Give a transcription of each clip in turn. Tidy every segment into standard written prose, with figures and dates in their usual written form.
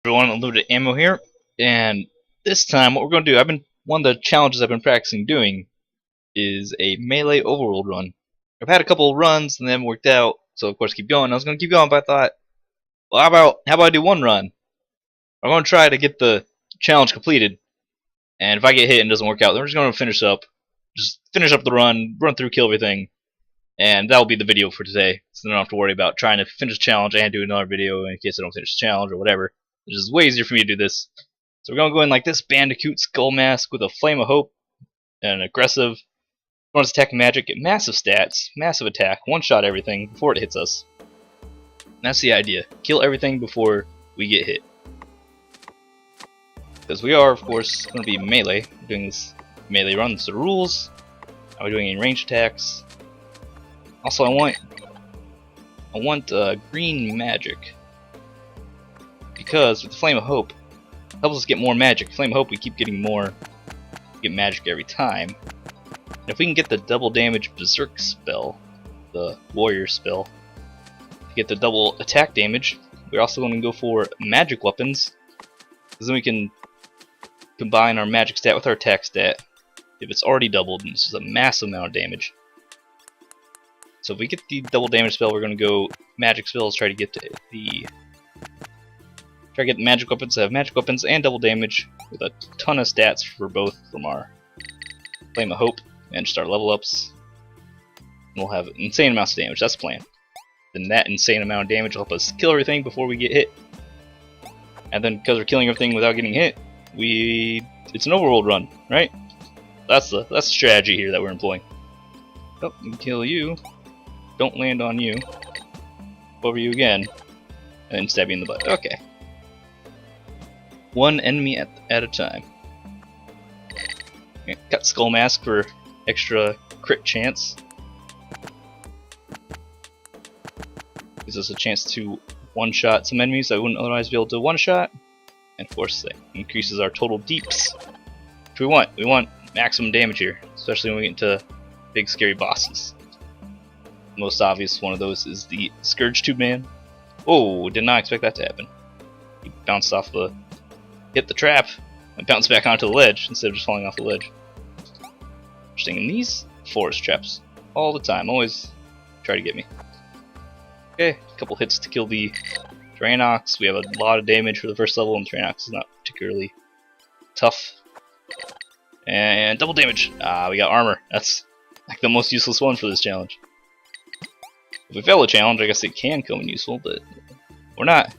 Everyone, unlimited ammo here, and this time what we're going to do, one of the challenges I've been practicing doing is a melee overworld run. I've had a couple of runs and they haven't worked out, so of course keep going. I was going to keep going, but I thought, well, how about I do one run? I'm going to try to get the challenge completed, and if I get hit and it doesn't work out, then we're just going to just finish up the run through, kill everything, and that'll be the video for today. So I don't have to worry about trying to finish the challenge and do another video in case I don't finish the challenge or whatever. Which is way easier for me to do this. So we're going to go in like this Bandicoot Skull Mask with a Flame of Hope and an aggressive bonus attack magic, get massive stats, massive attack, one-shot everything before it hits us. And that's the idea. Kill everything before we get hit. Because we are, of course, going to be melee. We're doing this melee run. That's the rules. How are we doing in range attacks? Also, I want green magic. Because with the Flame of Hope, it helps us get more magic. Flame of Hope, we keep getting more, get magic every time. And if we can get the double damage Berserk spell, the warrior spell, to get the double attack damage, we're also going to go for magic weapons, because then we can combine our magic stat with our attack stat. If it's already doubled, and this is a massive amount of damage. So if we get the double damage spell, we're going to go magic spells, try to get the magic weapons that have magic weapons and double damage with a ton of stats for both from our Flame of Hope and just our level ups. And we'll have insane amounts of damage, that's the plan. Then that insane amount of damage will help us kill everything before we get hit. And then because we're killing everything without getting hit, it's an overworld run, right? That's the strategy here that we're employing. Oh, we can kill you. Don't land on you. Over you again. And then stab you in the butt. Okay. One enemy at a time. Got Skull Mask for extra crit chance. Gives us a chance to one-shot some enemies that we wouldn't otherwise be able to one-shot. And of course that increases our total deeps. Which we want. We want maximum damage here. Especially when we get into big scary bosses. The most obvious one of those is the Scourge Tube Man. Oh, did not expect that to happen. He bounced off hit the trap and bounce back onto the ledge instead of just falling off the ledge. Interesting. And these forest traps all the time always try to get me. Okay, a couple hits to kill the Dranox. We have a lot of damage for the first level, and Dranox is not particularly tough. And double damage. We got armor. That's like the most useless one for this challenge. If we fail a challenge, I guess it can come in useful, but we're not.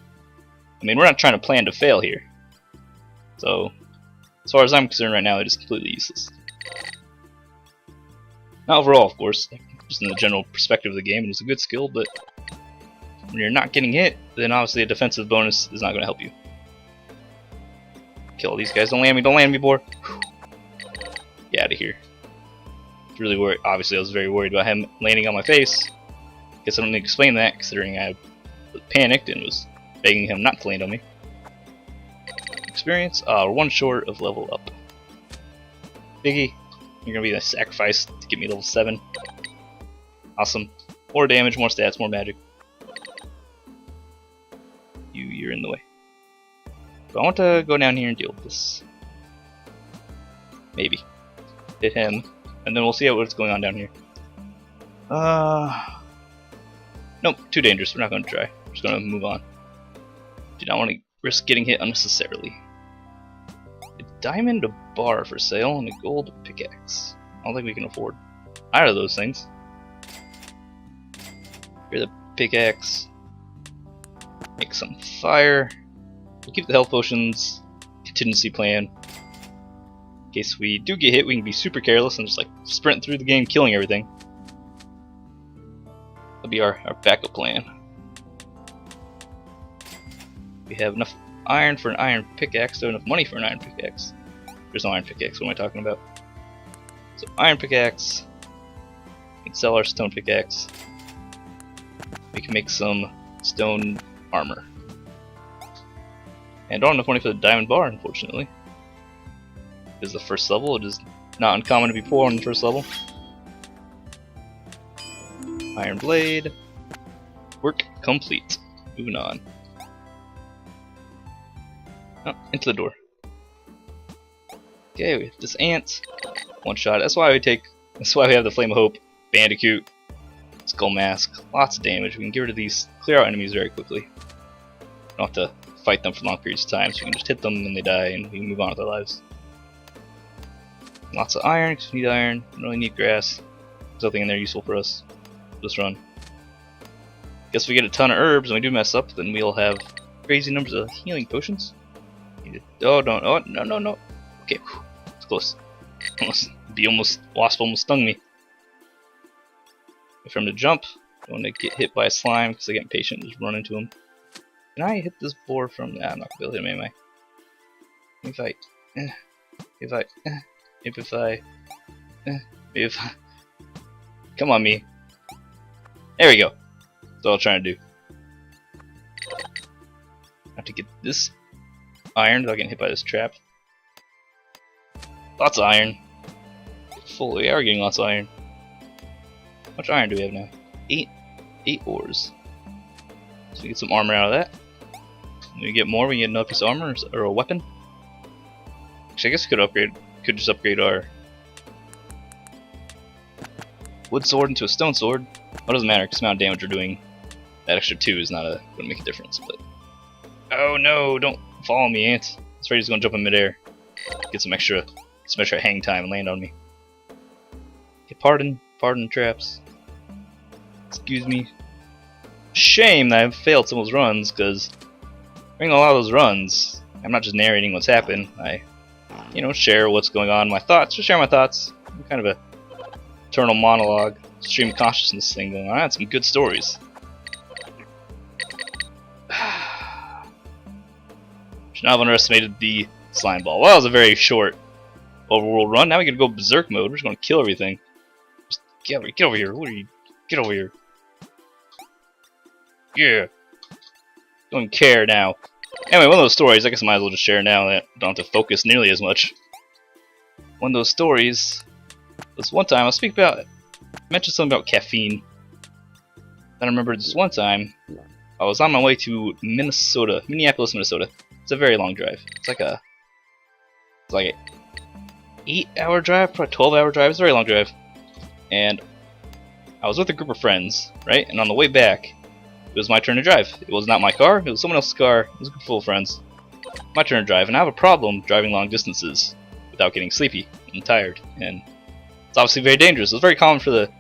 We're not trying to plan to fail here. So, as far as I'm concerned right now, it is completely useless. Not overall, of course, just in the general perspective of the game, it is a good skill, but when you're not getting hit, then obviously a defensive bonus is not going to help you. Kill all these guys, don't land me, boy! Get out of here. Really worried. Obviously, I was very worried about him landing on my face. Guess I don't need to explain that, considering I panicked and was begging him not to land on me. Experience, we're one short of level up. Biggie, you're gonna be the sacrifice to get me level 7. Awesome. More damage, more stats, more magic. You're in the way. But I want to go down here and deal with this. Maybe. Hit him, and then we'll see what's going on down here. Nope, too dangerous. We're not going to try. We're just going to move on. Do not want to risk getting hit unnecessarily. A diamond bar for sale and a gold pickaxe. I don't think we can afford either of those things. Here's the pickaxe. Make some fire. We'll keep the health potions. Contingency plan. In case we do get hit, we can be super careless and just like sprint through the game, killing everything. That'll be our backup plan. We have enough iron for an iron pickaxe, so enough money for an iron pickaxe. There's no iron pickaxe, what am I talking about? So iron pickaxe. We can sell our stone pickaxe. We can make some stone armor. And I don't have enough money for the diamond bar, unfortunately. This is the first level, it is not uncommon to be poor on the first level. Iron blade. Work complete. Moving on. Oh, into the door. Okay, we hit this ant. One shot. That's why we have the Flame of Hope, Bandicoot, Skull Mask. Lots of damage. We can get rid of these, clear out enemies very quickly. Don't have to fight them for long periods of time, so we can just hit them and they die and we can move on with our lives. Lots of iron, because we need iron. Don't really need grass. There's nothing in there useful for us. Just run. Guess if we get a ton of herbs and we do mess up, then we'll have crazy numbers of healing potions. Oh, don't. Oh, no. Okay, it's close. Wasp almost stung me. Wait for him to jump. Don't want to get hit by a slime because I get impatient and just run into him. Can I hit this boar from? Nah, I'm not gonna be able to hit him, am I? Come on, me. There we go. That's all I'm trying to do. I have to get this iron without getting hit by this trap. Lots of iron. We are getting lots of iron. How much iron do we have now? 8 ores. So we get some armor out of that. When we get more, we get another piece of armor or a weapon. Actually, I guess we could just upgrade our wood sword into a stone sword. Well, it doesn't matter because the amount of damage we're doing, that extra 2 is not going to make a difference. But oh no! Don't follow me, ant. It's afraid he's going to jump in midair, get some extra hang time and land on me. Okay, pardon traps. Excuse me. Shame that I've failed some of those runs because during a lot of those runs, I'm not just narrating what's happened. I, share what's going on, my thoughts. Just share my thoughts. I'm kind of a eternal monologue, stream of consciousness thing going on. I had some good stories. Should not have underestimated the slime ball. Well, that was a very short overworld run. Now we can go berserk mode. We're just going to kill everything. Just get over here. What are you? Get over here. Yeah. Don't care now. Anyway, one of those stories, I guess I might as well just share now that I don't have to focus nearly as much. One of those stories was one time, I mentioned something about caffeine. Then I remembered this one time, I was on my way to Minneapolis, Minnesota. It's a very long drive. It's like an 8-hour drive, probably 12-hour drive. It's a very long drive. And I was with a group of friends, right? And on the way back, it was my turn to drive. It was not my car, it was someone else's car. It was a group full of friends. My turn to drive, and I have a problem driving long distances without getting sleepy and tired. And it's obviously very dangerous. It's very common for the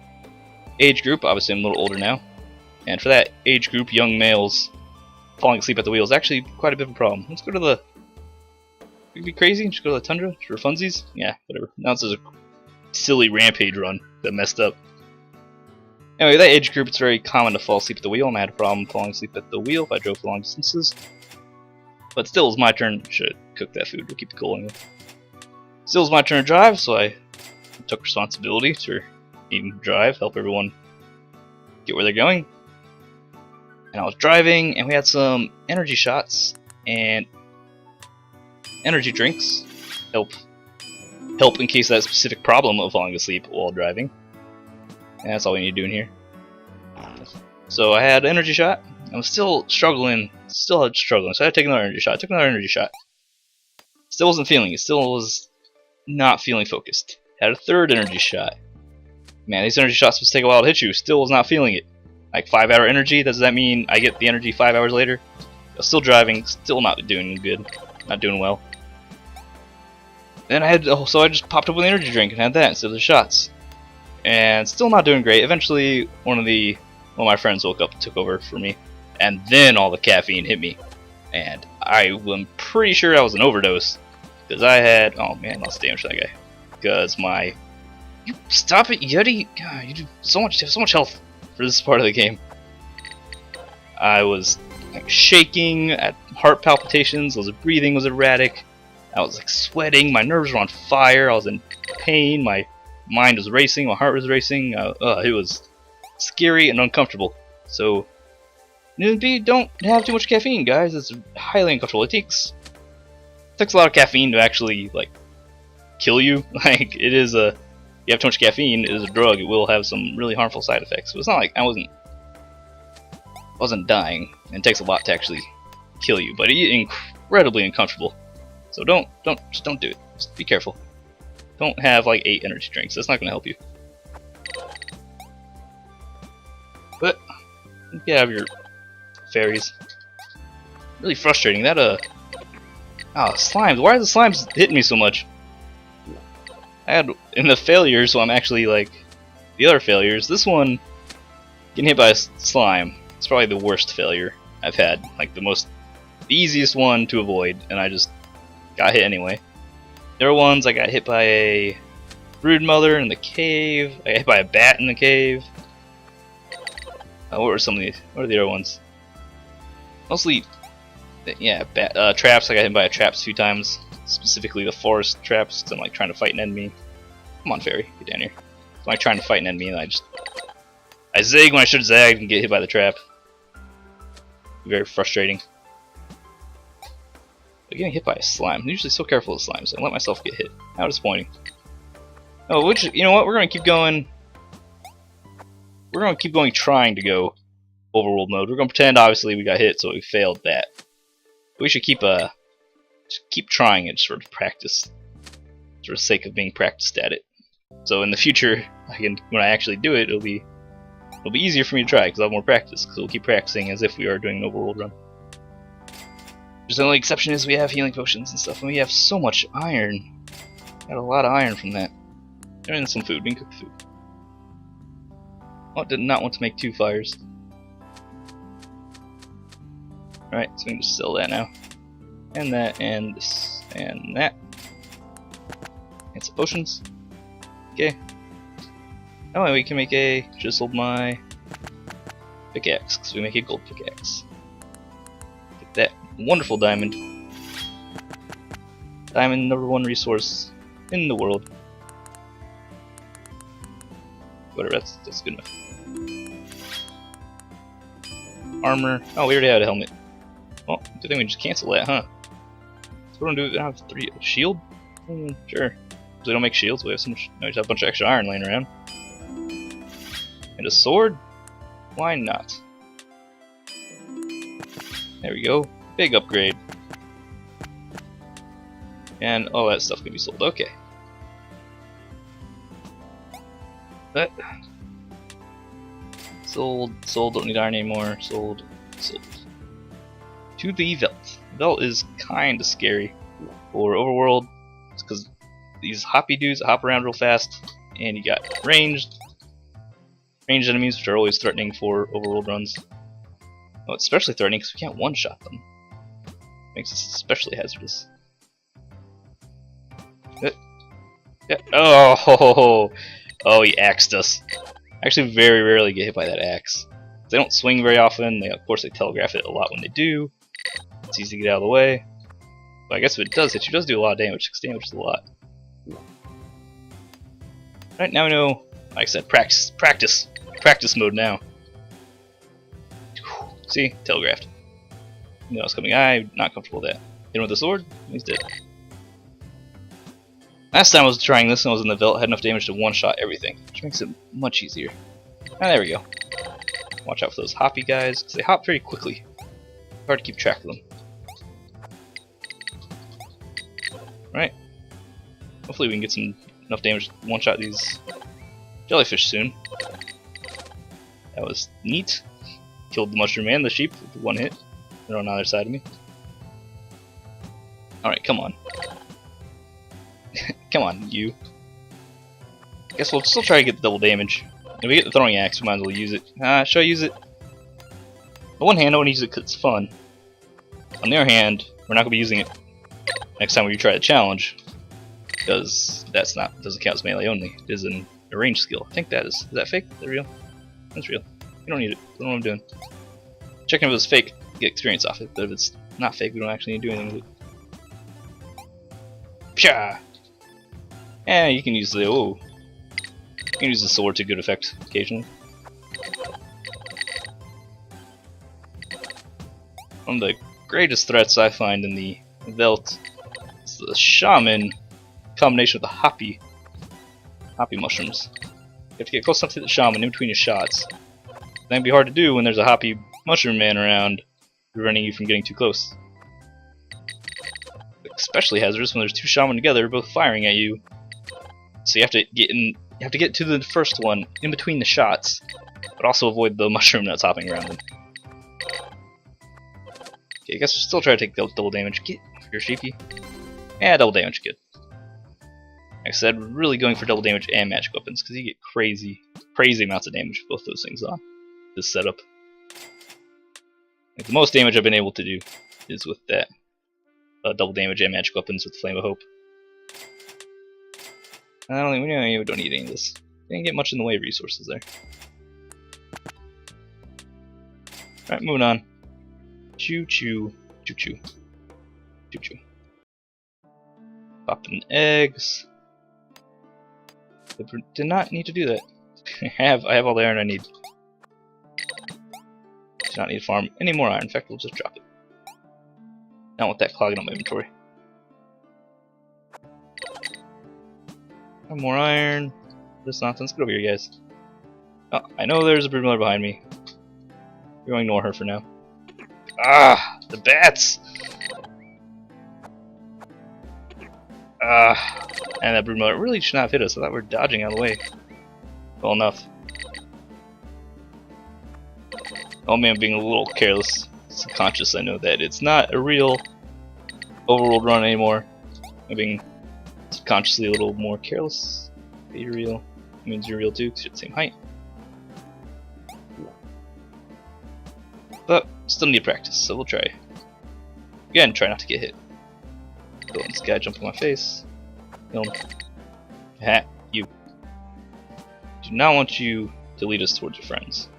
age group. Obviously, I'm a little older now. And for that age group, young males falling asleep at the wheel is actually quite a bit of a problem. Let's go to the... Would be crazy? Just go to the tundra for funsies? Yeah, whatever. Now this is a silly rampage run that messed up. Anyway, that age group, it's very common to fall asleep at the wheel, and I had a problem falling asleep at the wheel if I drove for long distances. But still, it was my turn. Should cook that food. We'll keep it cool anyway. Still, it was my turn to drive, so I took responsibility to even drive, help everyone get where they're going. And I was driving, and we had some energy shots and energy drinks. Help in case of that specific problem of falling asleep while driving. And that's all we need to do in here. So I had an energy shot. I was still struggling. So I had to take another energy shot. I took another energy shot. Still wasn't feeling it. Still was not feeling focused. Had a third energy shot. Man, these energy shots must take a while to hit you. Still was not feeling it. Like 5-hour energy. Does that mean I get the energy 5 hours later? I was still driving. Still not doing good. Not doing well. Then I just popped up with an energy drink and had that instead of the shots. And still not doing great. Eventually, one of my friends woke up and took over for me, and then all the caffeine hit me, and I am pretty sure I was an overdose because I had lots of damage to that guy. Because you stop it, Yeti! God, you do so much health for this part of the game. I was like shaking, at heart palpitations. Was breathing was erratic. I was like sweating. My nerves were on fire. I was in pain. My mind was racing, my heart was racing. It was scary and uncomfortable. So, don't have too much caffeine, guys. It's highly uncomfortable. It takes a lot of caffeine to actually kill you. It is you have too much caffeine. It is a drug. It will have some really harmful side effects. So it's not like I wasn't dying. And it takes a lot to actually kill you, but it's incredibly uncomfortable. So just don't do it. Just be careful. Don't have like 8 energy drinks. That's not going to help you. But you can have your fairies. Really frustrating. That slimes. Why are the slimes hitting me so much? I had in the failures, so I'm actually like the other failures. This one, getting hit by a slime, it's probably the worst failure I've had. Like the easiest one to avoid, and I just got hit anyway. There were ones I got hit by a brood mother in the cave. I got hit by a bat in the cave. What were some of these? What are the other ones? Mostly, yeah, traps. I got hit by traps a few times. Specifically the forest traps, because I'm like trying to fight an enemy. Come on, fairy, get down here. I'm like trying to fight an enemy, and I zig when I should have zagged and get hit by the trap. Very frustrating. But getting hit by a slime. I'm usually so careful with slimes. I let myself get hit. How disappointing. Oh, you know what? We're gonna keep going. We're gonna keep going, trying to go overworld mode. We're gonna pretend obviously we got hit, so we failed that. But we should keep trying it, sort of practice, for the sake of being practiced at it. So in the future, when I actually do it, it'll be easier for me to try because I'll have more practice. Because we'll keep practicing as if we are doing an overworld run. Just the only exception is we have healing potions and stuff, and we have so much iron. Got a lot of iron from that. And some food. We can cook food. Oh, did not want to make 2 fires. Alright, so we can just sell that now. And that, and this, and that. And some potions. Okay. Oh, and we can make just sold my pickaxe, because we make a gold pickaxe. Get that wonderful diamond. Diamond, #1 resource in the world. Whatever, that's good enough. Armor. Oh, we already had a helmet. Well, I think we just cancel that, huh? So we're gonna do. I have 3 shield. Sure. Because we don't make shields. We have so much. No, we just have a bunch of extra iron laying around. And a sword. Why not? There we go. Big upgrade. And all that stuff can be sold. Okay. But sold. Don't need iron anymore. Sold. To the Velt. Velt is kinda scary for Overworld. It's because these hoppy dudes hop around real fast, and you got ranged enemies, which are always threatening for Overworld runs. Oh, it's especially threatening because we can't one-shot them. Makes us especially hazardous. Yeah. Oh, he axed us. I actually very rarely get hit by that axe. They don't swing very often. Of course, they telegraph it a lot when they do. It's easy to get out of the way. But I guess if it does hit you, it does do a lot of damage. 6 damage is a lot. Alright, now we know, like I said, practice mode now. See? Telegraphed. You know what's coming. I'm not comfortable with that. Hit him with the sword, he's dead. Last time I was trying this and I was in the Velt, had enough damage to one-shot everything, which makes it much easier. Ah, there we go. Watch out for those hoppy guys, because they hop very quickly. Hard to keep track of them. Right. Hopefully we can get enough damage to one-shot these jellyfish soon. That was neat. Killed the mushroom and the sheep with 1 hit. They're on the other side of me. Alright, come on. Come on, you. I guess we'll still try to get the double damage. If we get the throwing axe, we might as well use it. Should I use it? On one hand, I want to use it because it's fun. On the other hand, we're not going to be using it next time we try the challenge, because doesn't count as melee only. It is a ranged skill. I think that is. Is that fake? Is that real? That's real. You don't need it. I don't know what I'm doing. Checking if it's fake, get experience off it. But if it's not fake, we don't actually need to do anything with it. Psha! Yeah, you can use the you can use the sword to good effect occasionally. One of the greatest threats I find in the Velt is the shaman combination with the hoppy mushrooms. You have to get close enough to the shaman in between your shots. That'd be hard to do when there's a hoppy mushroom man around preventing you from getting too close. Especially hazardous when there's two shaman together, both firing at you. So you have to get in. You have to get to the first one in between the shots, but also avoid the mushroom that's hopping around them. Okay, I guess we'll still try to take double damage. Get your sheepy. Yeah, double damage, good. Like I said, we're really going for double damage and magic weapons because you get crazy amounts of damage with both those things on this setup. Like, the most damage I've been able to do is with that double damage and magic weapons with Flame of Hope. I don't think we don't need any of this. Didn't get much in the way of resources there. Alright, moving on. Choo choo, choo choo, choo choo. Popping eggs. Did not need to do that. I have all the iron I need. Do not need to farm any more iron. In fact, we'll just drop it. Not want that clogging up my inventory. More iron. This nonsense. Get over here, guys. Oh, I know there's a broodmiller behind me. We're going to ignore her for now. Ah, the bats! Ah, and that broodmiller really should not have hit us. I thought we were dodging out of the way. Well enough. Oh man, I'm being a little careless. Subconscious, I know that it's not a real overworld run anymore. I'm being subconsciously a little more careless. Be real. It means you're real too, because you're the same height. But still need practice, so we'll try. Again, try not to get hit. Don't let this guy jump in my face. Kill him. Ha, you. Do not want you to lead us towards your friends.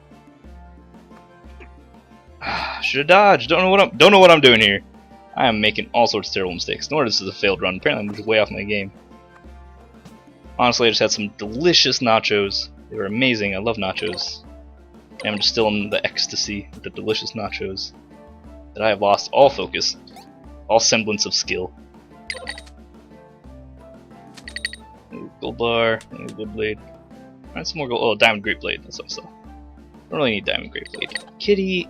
Should have dodged. Don't know what I'm doing here. I am making all sorts of terrible mistakes. No wonder this is a failed run. Apparently I'm just way off my game. Honestly, I just had some delicious nachos. They were amazing. I love nachos. And I'm just still in the ecstasy with the delicious nachos that I have lost all focus, all semblance of skill. Gold bar, gold blade. Alright, some more gold. Oh, diamond great blade. That's what I saw. Don't really need diamond great blade. Kitty,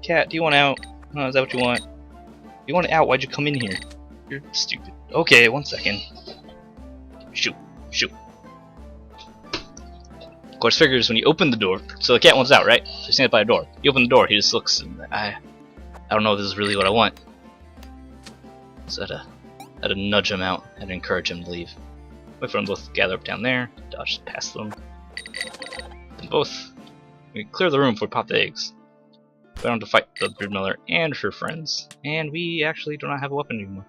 cat, do you want out? Oh, is that what you want? You want out? Why'd you come in here? You're stupid. Okay, 1 second. Shoot, shoot. Of course, figures when you open the door. So the cat wants out, right? So you stand by the door. You open the door. He just looks, and I don't know if this is really what I want. So I had to nudge him out and encourage him to leave. Wait for them both to gather up down there. Dodge past them. Then both. We clear the room before we pop the eggs. We don't have to fight the broodmiller and her friends. And we actually do not have a weapon anymore.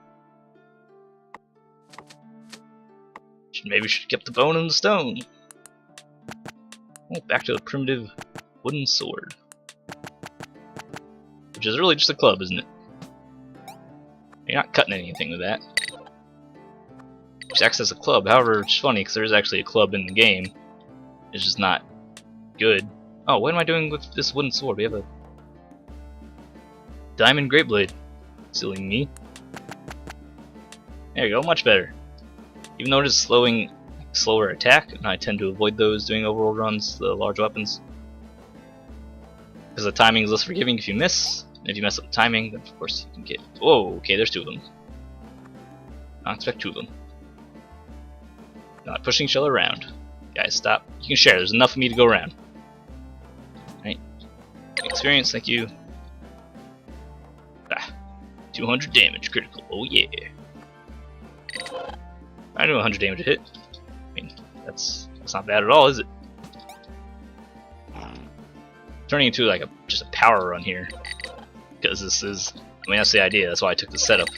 Maybe we should have kept the bone and the stone. Oh, back to the primitive wooden sword. Which is really just a club, isn't it? You're not cutting anything with that. It acts as a club. However, it's funny because there is actually a club in the game. It's just not good. Oh, what am I doing with this wooden sword? We have a diamond great blade. Silly me. There you go, much better. Even though it is slower attack, and I tend to avoid those doing overworld runs, the large weapons. Because the timing is less forgiving if you miss. And if you mess up the timing, then of course you can get. Whoa, okay, there's two of them. I expect two of them. Not pushing each other around. Guys, stop. You can share, there's enough of me to go around. Right. Experience, thank you. Ah. 200 damage, critical. Oh yeah. I do 100 damage a hit. I mean, that's not bad at all, is it? Turning into like just a power run here, because this is. I mean, that's the idea. That's why I took the setup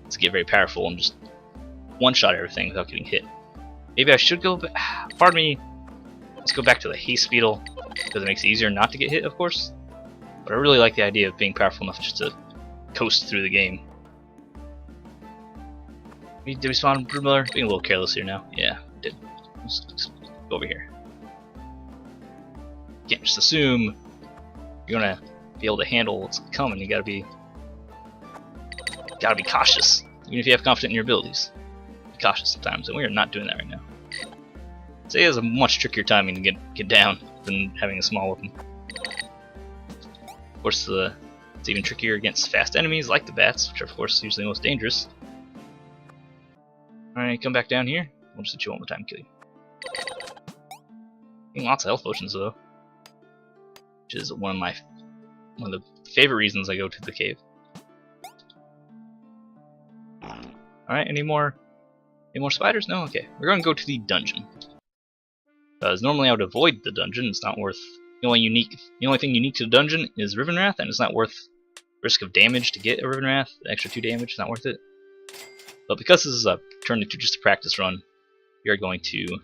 to get very powerful and just one-shot everything without getting hit. Maybe I should go. Pardon me. Let's go back to the haste beetle because it makes it easier not to get hit, of course. But I really like the idea of being powerful enough just to coast through the game. Did we spawn broodmiller? Being a little careless here now. Yeah, I did. Just go over here. Can't just assume you're gonna be able to handle what's coming. You gotta be cautious. Even if you have confidence in your abilities, be cautious sometimes, and we are not doing that right now. So it has a much trickier timing to get down than having a small weapon. Of course, the It's even trickier against fast enemies like the bats, which are of course usually the most dangerous. Alright, come back down here. We'll just hit you one more time and kill you. Getting lots of health potions though, which is one of the favorite reasons I go to the cave. Alright, any more spiders? No? Okay. We're gonna go to the dungeon. Because normally I would avoid the dungeon, it's not worth the only thing unique to the dungeon is Riven Wrath, and it's not worth risk of damage to get a Riven Wrath, the extra 2 damage, it's not worth it. But because this is turned into just a practice run, we are going to give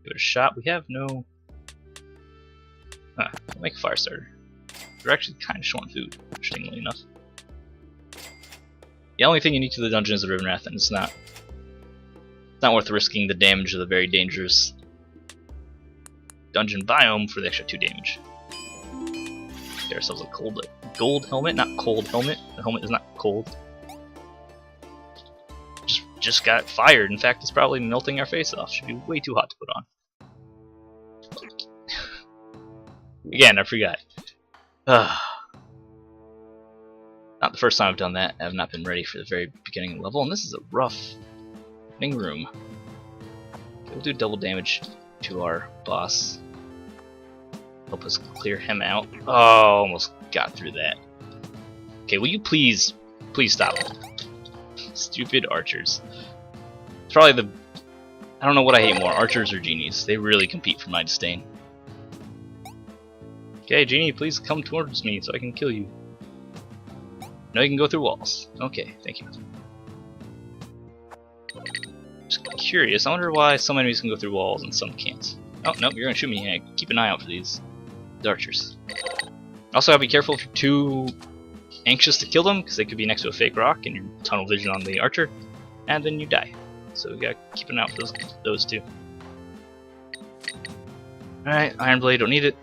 it a shot. We have no we'll make a fire starter. We're actually kind of short on food, interestingly enough. The only thing unique to the dungeon is the Riven Wrath, and it's not worth risking the damage of the very dangerous dungeon biome for the extra 2 damage. Get ourselves a gold helmet, not cold helmet. The helmet is not cold. Just got fired. In fact, it's probably melting our face off. Should be way too hot to put on. Again, I forgot. Not the first time I've done that. I have not been ready for the very beginning of the level, and this is a rough room. We'll do double damage to our boss. Help us clear him out. Oh, almost got through that. Okay, will you please stop? Stupid archers. It's probably I don't know what I hate more, archers or genies. They really compete for my disdain. Okay, genie, please come towards me so I can kill you. No, you can go through walls. Okay, thank you. Just curious, I wonder why some enemies can go through walls and some can't. Oh, no, you're gonna shoot me. Yeah, keep an eye out for these archers. Also, gotta be careful if you're too anxious to kill them, because they could be next to a fake rock and you're tunnel vision on the archer, and then you die. So we gotta keep an eye out for those two. Alright, Iron Blade, don't need it.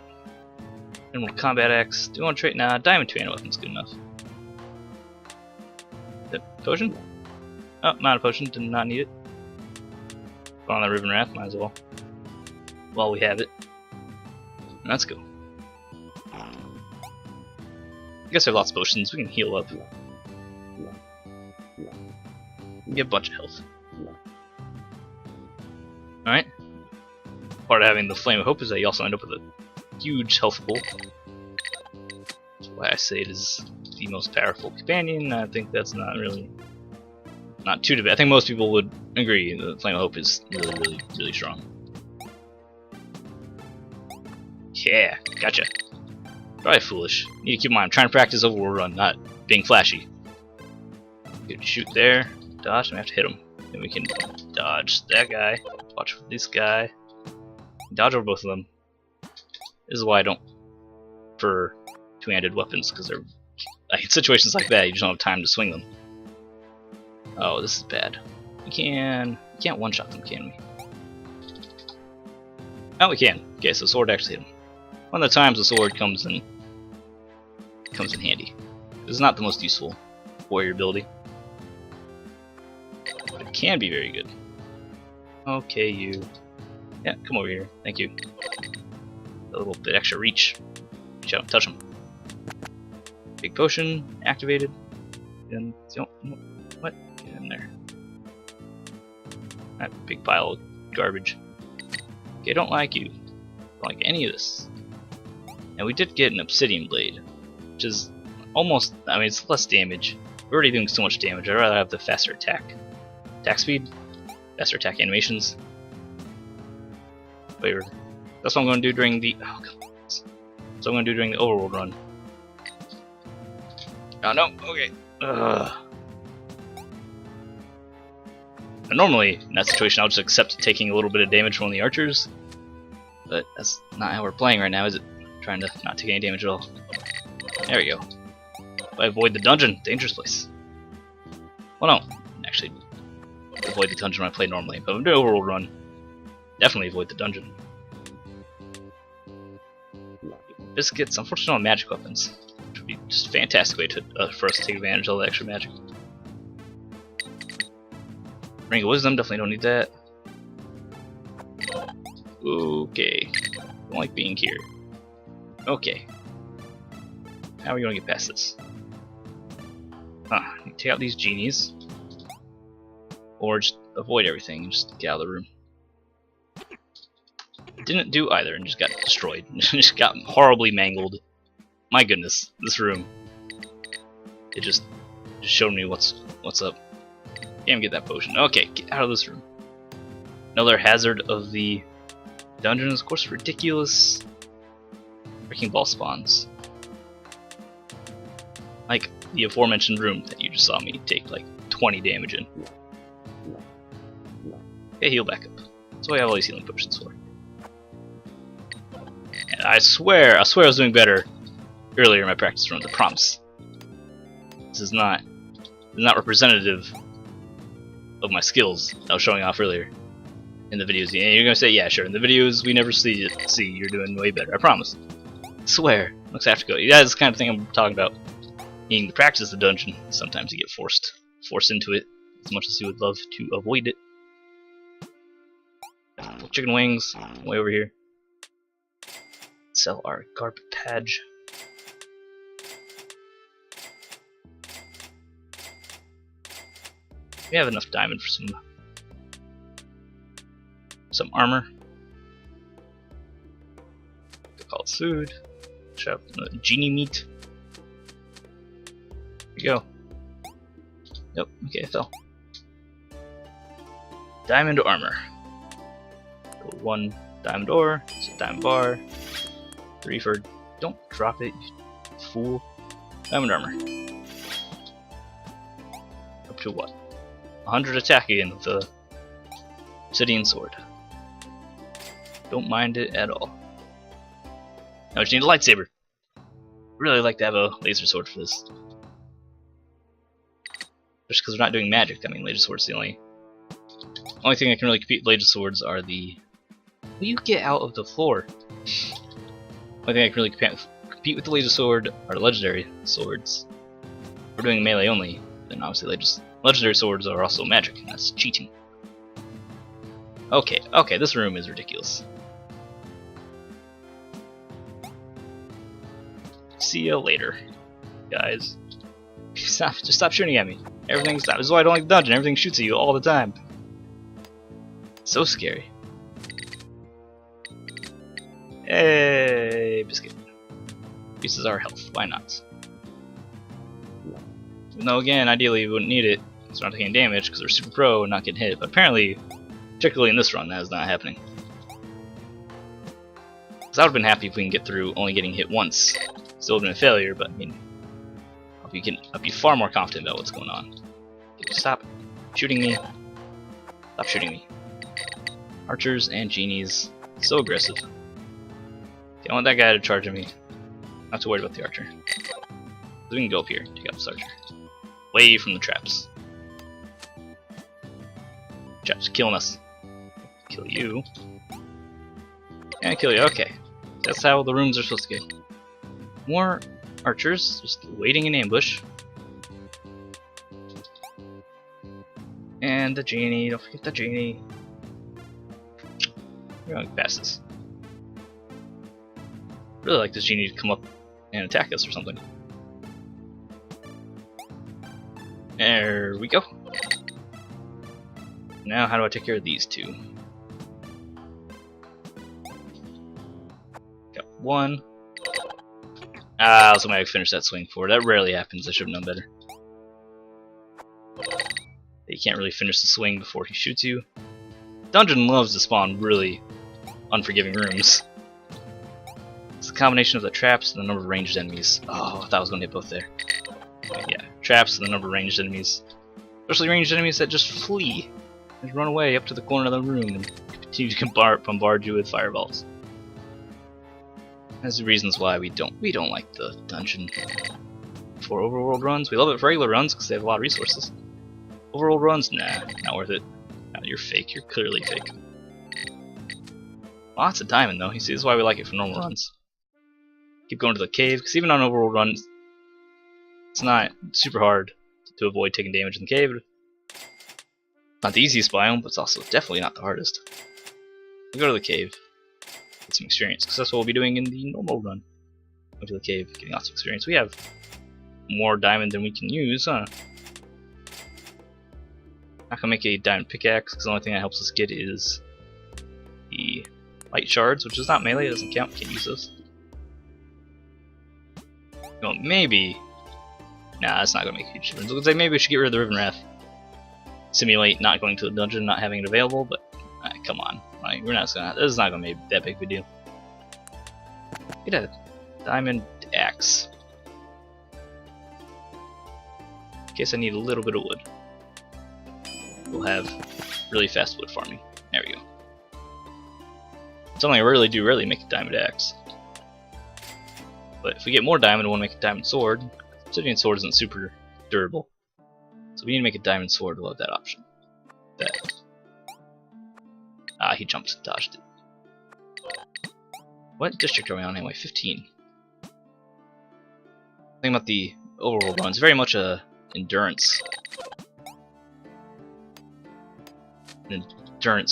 Emerald Combat Axe. Do you want to trade? Nah, Diamond 2 weapon's good enough. Potion? Oh, not a potion, did not need it. Put on that Riven Wrath, might as well. While we have it. Let's go. I guess we have lots of potions, we can heal up. Get a bunch of health. Alright. Part of having the Flame of Hope is that you also end up with a huge health pool. That's why I say it is the most powerful companion. I think that's not too debatable. I think most people would agree the Flame of Hope is really strong. Yeah, gotcha. Probably foolish. Need to keep in mind, I'm trying to practice Overworld run, not being flashy. Good shoot there. Dodge, I have to hit him. Then we can dodge that guy. Watch for this guy. Dodge over both of them. This is why I don't prefer two-handed weapons, because they're in situations like that you just don't have time to swing them. Oh, this is bad. We can't one-shot them, can we? Oh, we can. Okay, so sword actually hit him. One of the times the sword comes in handy. This is not the most useful warrior ability, but it can be very good. Okay, you. Yeah, come over here. Thank you. A little bit extra reach. Reach out and touch him. Big potion activated. And what? Get in there. That big pile of garbage. Okay, I don't like you. Don't like any of this. And we did get an obsidian blade, which is almost, I mean, it's less damage. We're already doing so much damage. I'd rather have the faster attack speed, faster attack animations. But that's what I'm going to do during the So I'm going to do during the Overworld run. Oh no, okay. And normally, in that situation, I'll just accept taking a little bit of damage from the archers. But that's not how we're playing right now, is it? Trying to not take any damage at all. There we go. I avoid the dungeon, dangerous place. Well, no, actually, avoid the dungeon when I play normally. But when I'm doing Overworld run, definitely avoid the dungeon. Biscuits, unfortunately, on magic weapons, which would be just a fantastic way to for us to take advantage of all the extra magic. Ring of Wisdom, definitely don't need that. Okay, don't like being here. Okay, how are we gonna get past this? Take out these genies. Or just avoid everything and just get out of the room. Didn't do either and just got destroyed. Just got horribly mangled. My goodness, this room. It just showed me what's up. Can't get that potion. Okay, get out of this room. Another hazard of the dungeon is, of course, ridiculous freaking ball spawns. Like the aforementioned room that you just saw me take like 20 damage in. Okay, heal back up. That's what I have all these healing potions for. And I swear I was doing better earlier in my practice runs. I promise. This is not representative of my skills that I was showing off earlier in the videos. And you're gonna say, yeah, sure. In the videos we never see you're doing way better. I promise. I swear. Looks after go. Yeah, that's the kind of thing I'm talking about. Being the practice of the dungeon. Sometimes you get forced into it as much as you would love to avoid it. Chicken wings, way over here. Sell our garbage patch. We have enough diamond for some armor. Call it food. Shop genie meat. There we go. Nope. Okay, it fell. Diamond armor. 1 diamond ore, it's a diamond bar, 3 for, don't drop it, you fool. Diamond armor. Up to what? 100 attack again with the obsidian sword. Don't mind it at all. Now we just need a lightsaber. Really like to have a laser sword for this. Just because we're not doing magic, I mean laser sword's the only thing that can really compete with laser swords are the... Will you get out of the floor? Only thing I can really compete with the laser sword are legendary swords. If we're doing melee only, then obviously legendary swords are also magic, and that's cheating. Okay, this room is ridiculous. See you later, guys. Just stop shooting at me. Everything stops. This is why I don't like the dungeon. Everything shoots at you all the time. So scary. Hey, biscuit. Increases our health. Why not? Even though, again, ideally we wouldn't need it because we're not taking damage because we're super pro and not getting hit. But apparently, particularly in this run, that is not happening. Because I would have been happy if we can get through only getting hit once. Still would have been a failure, but I mean, I'll be far more confident about what's going on. Stop shooting me. Stop shooting me. Archers and genies. So aggressive. Okay, I want that guy to charge at me. Not too worried about the archer. We can go up here, take out this archer. Away from the traps. Traps killing us. Kill you. And kill you, okay. That's how the rooms are supposed to get. More archers, just waiting in ambush. And the genie, don't forget the genie. We're going past this. Really like this genie to come up and attack us or something. There we go. Now how do I take care of these two? Got one. Ah, I was hoping I could finish that swing forward. That rarely happens, I should have known better. You can't really finish the swing before he shoots you. Dungeon loves to spawn really unforgiving rooms. It's a combination of the traps and the number of ranged enemies. Oh, I thought I was going to hit both there. Yeah, traps and the number of ranged enemies. Especially ranged enemies that just flee and run away up to the corner of the room and continue to bombard you with fireballs. That's the reasons why we don't like the dungeon for overworld runs. We love it for regular runs because they have a lot of resources. Overworld runs? Nah, not worth it. Nah, you're fake. You're clearly fake. Lots of diamond though. You see, this is why we like it for normal runs. Keep going to the cave because even on overworld runs, it's not super hard to avoid taking damage in the cave. Not the easiest biome, but it's also definitely not the hardest. We'll go to the cave, get some experience, because that's what we'll be doing in the normal run. Go to the cave, getting lots of experience. We have more diamond than we can use, huh? Not gonna make a diamond pickaxe because the only thing that helps us get is the light shards, which is not melee, it doesn't count, can't use those. Well, maybe. Nah, that's not gonna make a huge difference. Looks like maybe we should get rid of the Riven Wrath. Simulate not going to the dungeon, not having it available, but come on. Like, we're not gonna. This is not gonna be that big of a deal. Get a diamond axe. In case I need a little bit of wood. We'll have really fast wood farming. There we go. Something I rarely make a diamond axe. But if we get more diamond, we'll make a diamond sword. Obsidian sword isn't super durable. So we need to make a diamond sword. We'll have that option. That. Ah, he jumped and dodged it. What district are we on anyway? 15. Thing about the overworld run, it's very much a endurance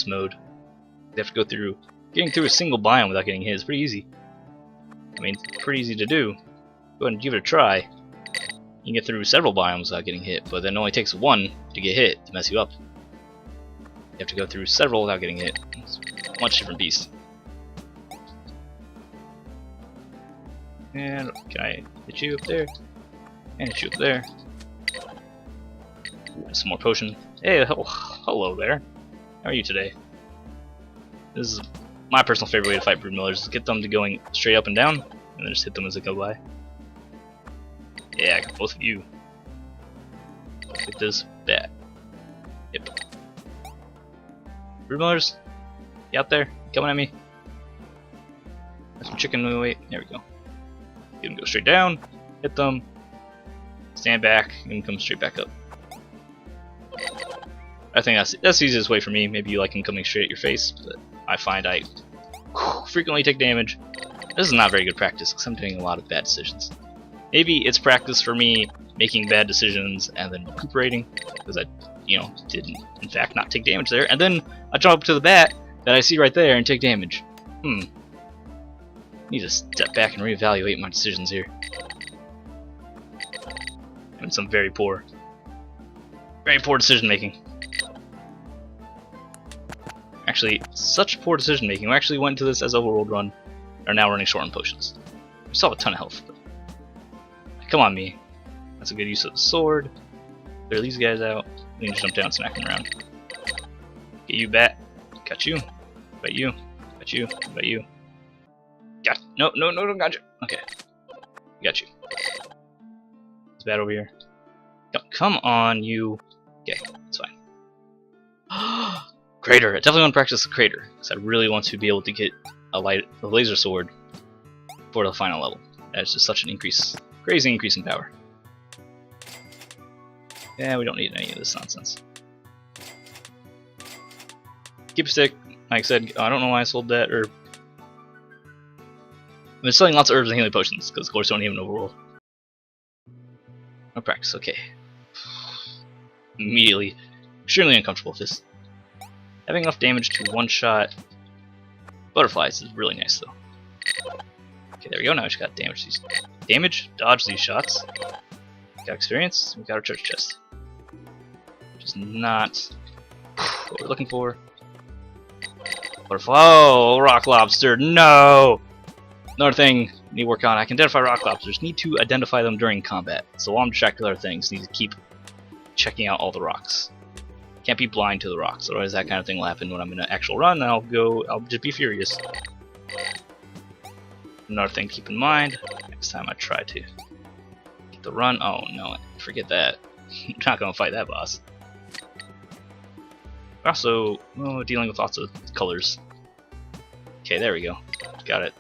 mode. You have to go through getting through a single biome without getting hit is pretty easy. I mean, it's pretty easy to do. Go ahead and give it a try. You can get through several biomes without getting hit, but then it only takes one to get hit to mess you up. You have to go through several without getting hit. It's a much different beast. And can I hit you up there? And hit you up there. Ooh, some more potion. Hey, hello there. How are you today? This is my personal favorite way to fight brood millers, is get them to going straight up and down, and then just hit them as they go by. Yeah, I got both of you. Get this bat. Yep. Brood millers, you out there? Coming at me? Got some chicken wait. There we go. Get them go straight down, hit them, stand back, and come straight back up. I think that's the easiest way for me. Maybe you like them coming straight at your face, but I find I frequently take damage. This is not very good practice because I'm doing a lot of bad decisions. Maybe it's practice for me making bad decisions and then recuperating because I, did in fact not take damage there, and then I jump up to the bat that I see right there and take damage. I need to step back and reevaluate my decisions here. And some very poor decision making. Actually, such poor decision making. We actually went to this as Overworld run, are now running short on potions. We still have a ton of health. But come on, me. That's a good use of the sword. Clear these guys out. We can jump down, smack them around. Get you, bat. Got you. Got you. Got you. Got you. Got. No, don't got you. Okay. Got you. This bat over here. Come on, you. Okay, that's fine. Crater. I definitely want to practice the crater because I really want to be able to get a laser sword for the final level. That's just such an crazy increase in power. Yeah, we don't need any of this nonsense. Keep a stick. Like I said, I don't know why I sold that, or I've been selling lots of herbs and healing potions because of course I don't even overworld. No practice. Okay. Immediately, extremely uncomfortable with this. Having enough damage to one-shot butterflies is really nice, though. Okay, there we go. Now we just got damage, dodge these shots. Got experience. We got our treasure chest, which is not what we're looking for. Butterfly. Oh, rock lobster. No. Another thing I need to work on. I can identify rock lobsters. Need to identify them during combat. So while I'm distracted with other things, need to keep checking out all the rocks. Can't be blind to the rocks, otherwise that kind of thing will happen when I'm in an actual run, and I'll just be furious. Another thing to keep in mind, next time I try to get the run, oh no, forget that. I'm not gonna fight that boss. Also, dealing with lots of colors. Okay, there we go. Got it.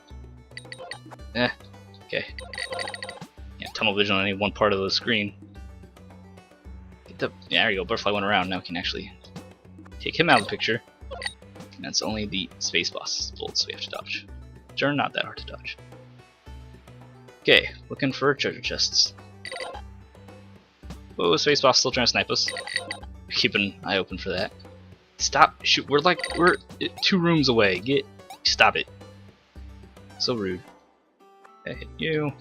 Okay. Yeah, tunnel vision on any one part of the screen. Yeah, there you go, butterfly went around, now we can actually take him out of the picture. And that's only the space boss bolts we have to dodge, which are not that hard to dodge. Okay, looking for treasure chests. Whoa, space boss still trying to snipe us. Keep an eye open for that. Stop, shoot, we're 2 rooms away, stop it. So rude. Okay, hit you.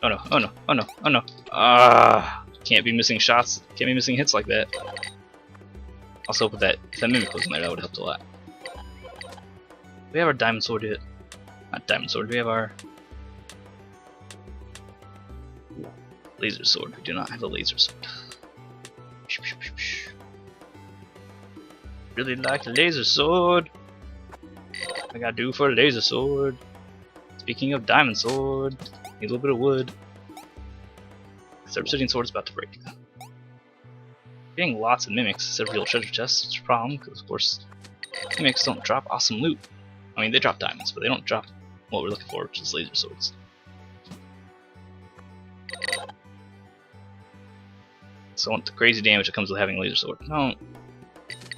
Oh no, oh no, oh no, oh no. Ah, can't be missing shots, can't be missing hits like that. Also, if that Mimic was in there, that would have helped a lot. We have our Diamond Sword yet. Not Diamond Sword, we have our Laser Sword. We do not have a Laser Sword. Really like the Laser Sword. What I gotta do for a Laser Sword? Speaking of Diamond Sword, need a little bit of wood. This Obsidian Sword is about to break. Getting lots of Mimics instead of real treasure chests, which is a problem, because of course Mimics don't drop awesome loot. I mean, they drop diamonds, but they don't drop what we're looking for, which is Laser Swords. So I want the crazy damage that comes with having a Laser Sword. No.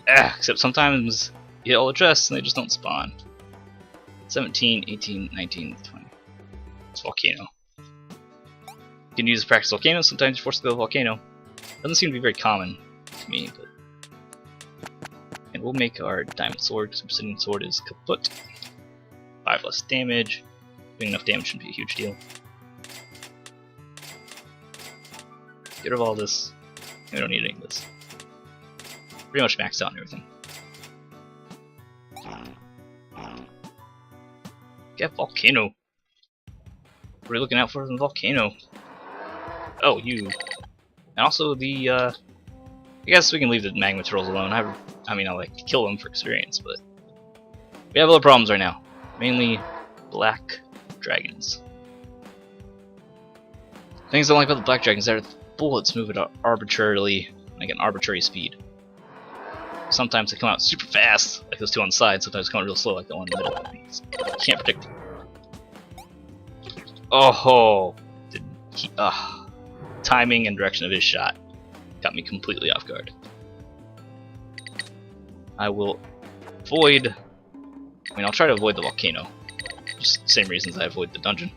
Except sometimes you hit all the chests and they just don't spawn. 17, 18, 19, 20. It's Volcano. You can use this practice Volcano, sometimes you're forced to go Volcano. Doesn't seem to be very common to me, but... And we'll make our Diamond Sword, because Obsidian Sword is kaput. 5 less damage. Doing enough damage shouldn't be a huge deal. Get rid of all this. We don't need any of this. Pretty much maxed out and everything. Get Volcano. What are we looking out for in Volcano? Oh, you. And also the, I guess we can leave the magma trolls alone. I mean, I like to kill them for experience, but we have other problems right now. Mainly black dragons. Things I don't like about the black dragons are the bullets move at arbitrarily, like an arbitrary speed. Sometimes they come out super fast, like those two on the side. Sometimes they come out real slow, like the one in the middle. You can't predict. Oh, timing and direction of his shot got me completely off guard. I will avoid. I mean, I'll try to avoid the volcano. Just the same reasons I avoid the dungeon.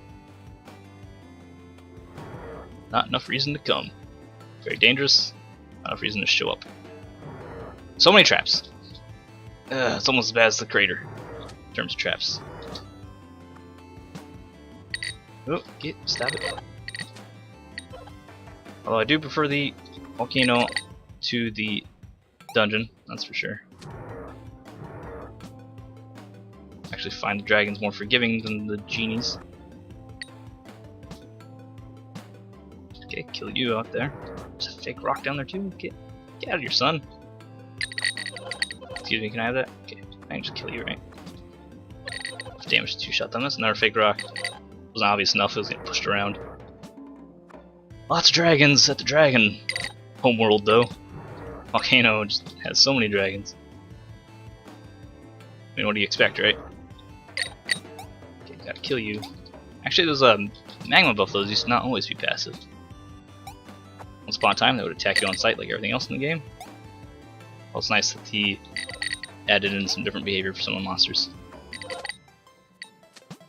Not enough reason to come. Very dangerous. Not enough reason to show up. So many traps. It's almost as bad as the crater in terms of traps. Oh, stab it. Although I do prefer the volcano to the dungeon, that's for sure. Actually find the dragons more forgiving than the genies. Okay, kill you out there. There's a fake rock down there too. Get out of here, son. Excuse me, can I have that? Okay, I can just kill you, right? Damage to 2-shot on this. Another fake rock. Wasn't obvious enough, it was getting pushed around. Lots of dragons at the dragon homeworld though. Volcano just has so many dragons. I mean, what do you expect, right? Okay, gotta kill you. Actually, those magma buffaloes used to not always be passive. Once upon a time, they would attack you on sight like everything else in the game. Well, it's nice that he added in some different behavior for some of the monsters.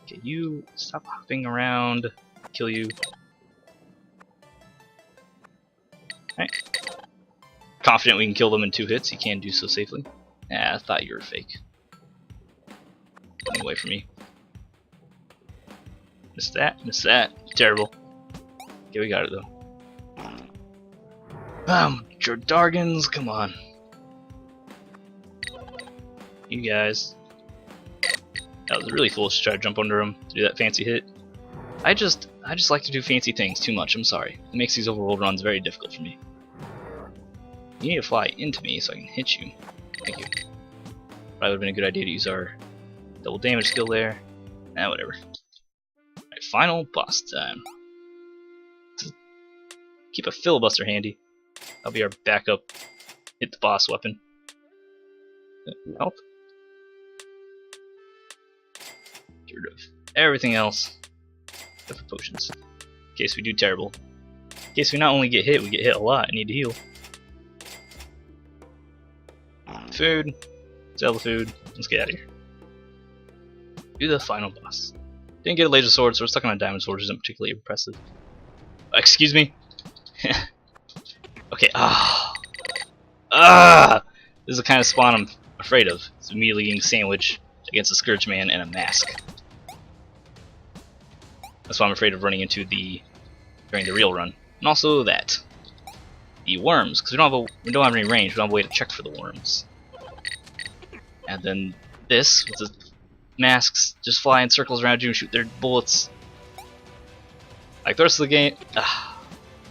Okay, you stop hopping around. Kill you. Alright. Confident we can kill them in 2 hits. You can do so safely. I thought you were fake. Get away from me. Missed that. Missed that. Terrible. Okay, we got it though. Jordargans, come on. You guys. That was really foolish to try to jump under him to do that fancy hit. I just like to do fancy things too much, I'm sorry. It makes these overworld runs very difficult for me. You need to fly into me so I can hit you. Thank you. Probably would have been a good idea to use our double damage skill there. Whatever. Alright, final boss time. Keep a filibuster handy. That'll be our backup hit the boss weapon. Help. Get rid of everything else except for potions. In case we do terrible. In case we not only get hit, we get hit a lot and need to heal. Food. Sell the food. Let's get out of here. Do the final boss. Didn't get a laser sword, so we're stuck on a diamond sword, which isn't particularly impressive. Excuse me? Okay, this is the kind of spawn I'm afraid of. It's immediately getting sandwiched against a Scourge Man and a mask. That's why I'm afraid of running into the during the real run. And also that. The worms, because we don't have any range, we don't have a way to check for the worms. And then this, with the masks, just fly in circles around you and shoot their bullets. Like the rest of the game, the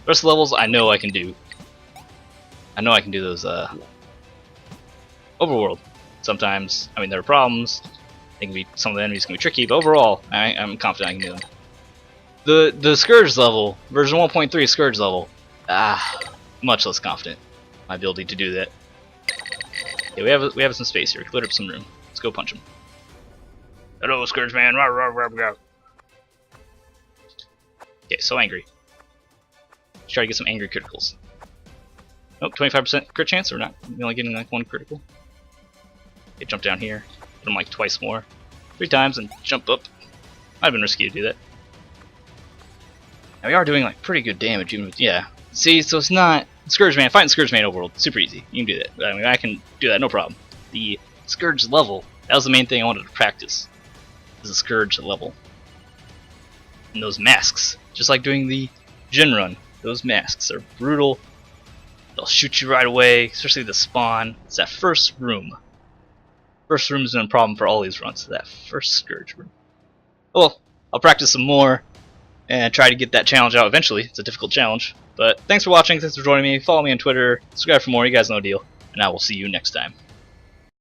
rest of the levels I know I can do. I know I can do those Overworld. Sometimes, I mean, there are problems. Some of the enemies can be tricky, but overall, I'm confident I can do them. The Scourge level, version 1.3 Scourge level, much less confident in my ability to do that. Yeah, we have some space here. Clear up some room. Let's go punch him. Hello, Scourge man. Okay, so angry. Let's try to get some angry criticals. Nope, 25% crit chance. We're not. We're only getting like one critical. Okay, jump down here. Hit him like twice more. 3 times and jump up. Might have been risky to do that. Now we are doing like pretty good damage even with, yeah. See, so it's not Scourge Man, fighting Scourge Man overworld, super easy. You can do that. I mean, I can do that, no problem. The Scourge level, that was the main thing I wanted to practice. Is the Scourge level. And those masks, just like doing the Gen run, those masks are brutal. They'll shoot you right away, especially the spawn. It's that first room. First room has been a problem for all these runs, that first Scourge room. Well, I'll practice some more and try to get that challenge out eventually. It's a difficult challenge. But thanks for watching, thanks for joining me. Follow me on Twitter, subscribe for more, you guys know the deal. And I will see you next time.